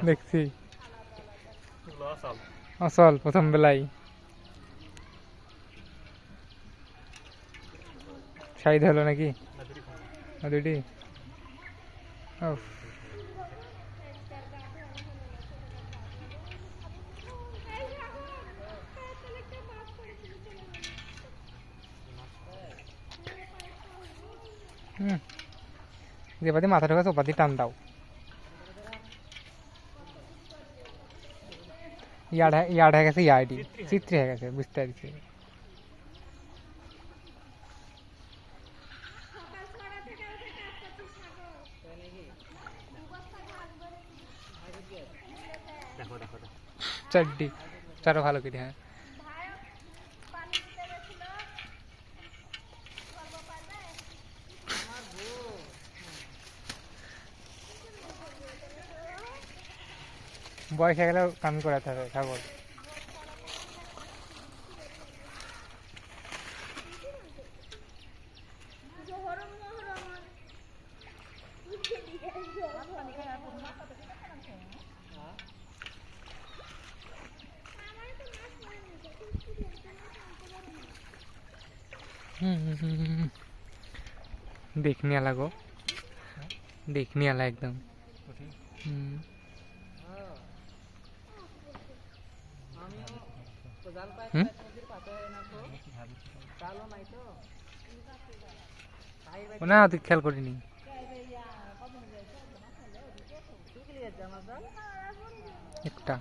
দেখছি আসল প্রথম বেলায় শাহিদ হলো নাকি দুটি যেপাতি মাথা ঢোকা সোপাতি টান দাও ইয়ার্ড হয়ে গেছে ইয়ার্ডই চিত্রে হয়ে গেছে বুঝতে পারছি চারটি চারো ভালো কেটে হ্যাঁ বয়স হয়ে গেলেও কাম করাতে হবে ছাগল देखने वाला गो देखने वाला एकदम না তুই খেয়াল করিনি একটা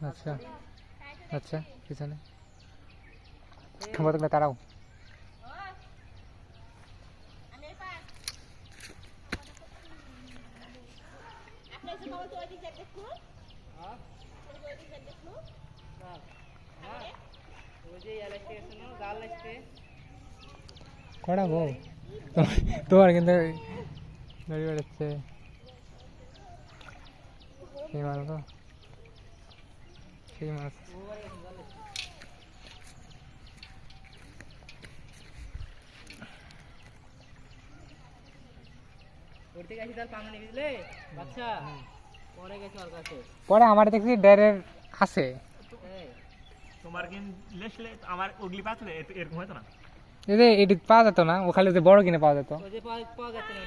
अच्छा अच्छा পিছনে খাবার তারাও কড়া গো তোমার কিন্তু গাড়ি বেড়াচ্ছে সেই মাল তো সেই মাছ পরে আমার দেখছি ডেরের আছে তোমার কি লেসলে আমার ওগলি পাতলে এরকম হতো না এই যে এটি পাওয়া যেত না ও খালি যে বড় কিনে পাওয়া যেত ওই যে পাওয়া যেত না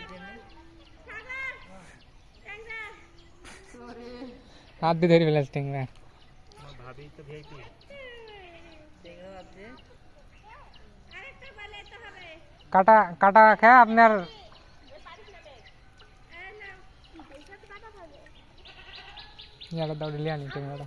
হাত দিয়ে ধরে ফেলাস টিংরা ভাবি তো ভিআইপি টিংরা আছে আরেকটা বলে তো হবে কাটা কাটা খায় আপনার ইয়ালা দাও লিয়া নি টিংরা